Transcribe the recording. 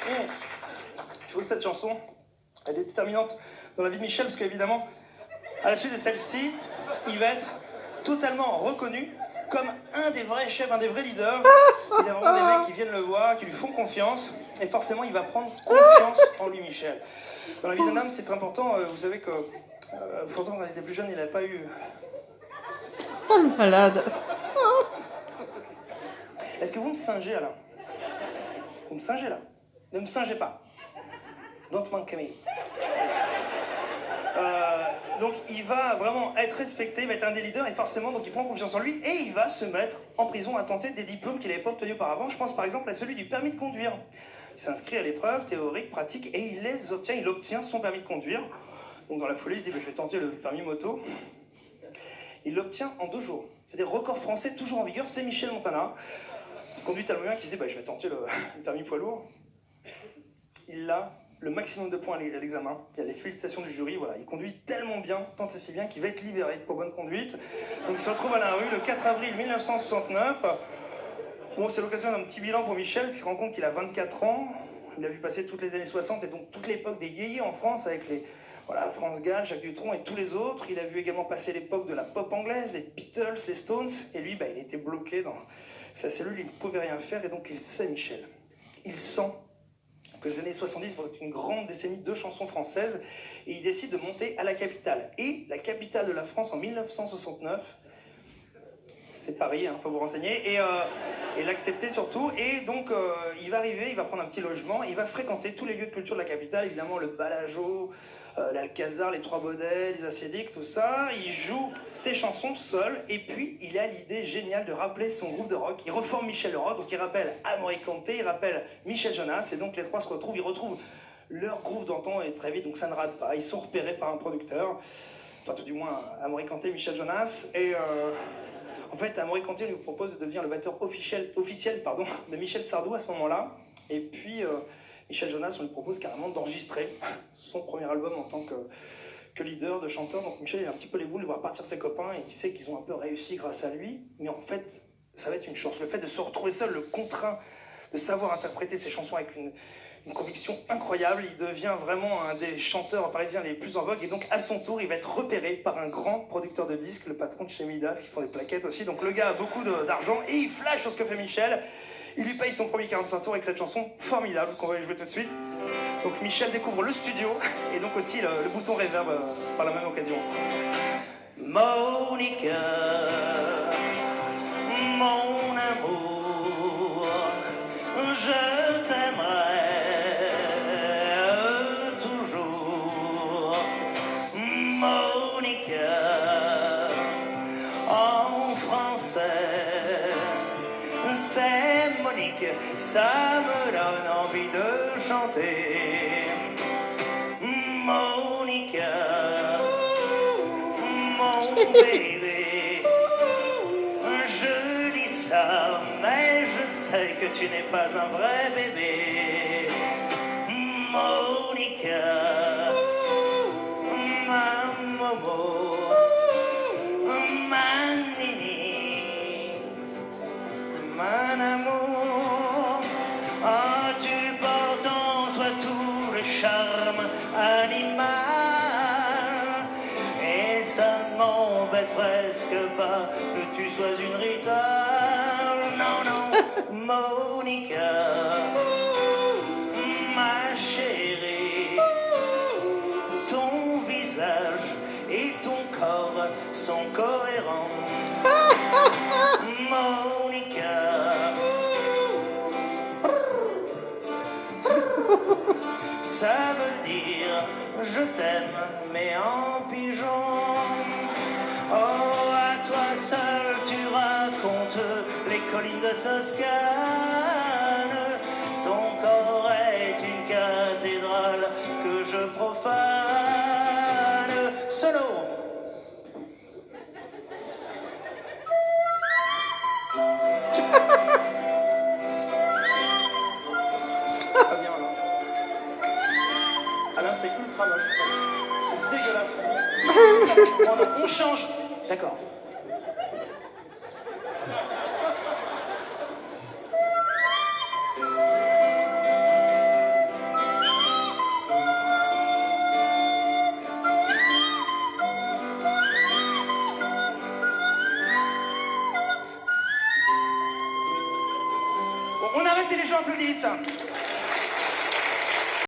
Je trouve que cette chanson, elle est déterminante dans la vie de Michel, parce qu'évidemment, à la suite de celle-ci, il va être totalement reconnu comme un des vrais chefs, un des vrais leaders. Il y a vraiment des mecs qui viennent le voir, qui lui font confiance, et forcément, il va prendre confiance en lui, Michel. Dans la vie d'un homme, c'est très important. Vous savez que, pourtant, quand il était plus jeune, il n'avait pas eu... Oh, le malade. Est-ce que vous me singez, Alain? Vous me singez, là? Ne me singez pas. Don't manque me. Donc il va vraiment être respecté, il va être un des leaders et forcément donc il prend confiance en lui et il va se mettre en prison à tenter des diplômes qu'il n'avait pas obtenus auparavant. Je pense par exemple à celui du permis de conduire. Il s'inscrit à l'épreuve théorique, pratique et il les obtient, il obtient son permis de conduire. Donc dans la folie il se dit je vais tenter le permis moto. Il l'obtient en 2 jours. C'est-à-dire record français toujours en vigueur, c'est Michel Montana. Il conduit tellement bien qu'il se dit je vais tenter le permis poids lourd. Il l'a. Le maximum de points à l'examen, il y a les félicitations du jury, voilà, il conduit tellement bien, tant et si bien qu'il va être libéré pour bonne conduite. Donc il se retrouve à la rue le 4 avril 1969. Bon, c'est l'occasion d'un petit bilan pour Michel, parce qu'il se rend compte qu'il a 24 ans, il a vu passer toutes les années 60 et donc toute l'époque des yéyés en France avec les... Voilà, France Gall, Jacques Dutronc et tous les autres. Il a vu également passer l'époque de la pop anglaise, les Beatles, les Stones, et lui, il était bloqué dans sa cellule, il ne pouvait rien faire, et donc il sait, Michel. Il sent que les années 70 vont être une grande décennie de chansons françaises, et il décide de monter à la capitale. Et la capitale de la France en 1969, c'est Paris, faut vous renseigner, et l'accepter surtout. Et donc, il va arriver, il va prendre un petit logement, il va fréquenter tous les lieux de culture de la capitale, évidemment le Balageau, l'Alcazar, les Trois Baudets, les Acédiques, tout ça. Il joue ses chansons seul, et puis il a l'idée géniale de rappeler son groupe de rock. Il reforme Michel le Rock, donc il rappelle Amaury Kanté, il rappelle Michel Jonas, et donc les trois se retrouvent, ils retrouvent leur groove d'antan, et très vite, donc ça ne rate pas. Ils sont repérés par un producteur, enfin tout du moins Amaury Kanté, Michel Jonas, et... En fait, Amaury Kanté lui propose de devenir le batteur officiel de Michel Sardou à ce moment-là. Et puis, Michel Jonas, on lui propose carrément d'enregistrer son premier album en tant que leader, de chanteur. Donc Michel, il a un petit peu les boules de voir partir ses copains et il sait qu'ils ont un peu réussi grâce à lui. Mais en fait, ça va être une chance. Le fait de se retrouver seul, le contraint de savoir interpréter ses chansons avec une conviction incroyable. Il devient vraiment un des chanteurs parisiens les plus en vogue. Et donc, à son tour, il va être repéré par un grand producteur de disques, le patron de chez Midas, qui font des plaquettes aussi. Donc, le gars a beaucoup d'argent et il flash sur ce que fait Michel. Il lui paye son premier 45 tours avec cette chanson formidable qu'on va jouer tout de suite. Donc, Michel découvre le studio et donc aussi le bouton reverb par la même occasion. Monica, mon amour, je t'aimerai toujours. Monica, en français, c'est Monique, ça me donne envie de chanter. Monica, mon bébé, je dis ça, mais je sais que tu n'es pas un vrai bébé. Monica, ma momo, ma nini, mon amour. Ah, tu portes en toi tout le charme animal. Et ça m'embête presque pas que tu sois une Rita. Non, non, Monica, ma chérie, ton visage et ton corps sont cohérents. Monica, ça veut dire je t'aime, mais en pigeon. Oh, à toi seul tu racontes les collines de Toscane. Ton corps est une cathédrale que je profane. Solo. C'est pas bien, Alain. Alain, c'est ultra moche. C'est dégueulasse. On change. D'accord. Bon, on arrête et les gens applaudissent.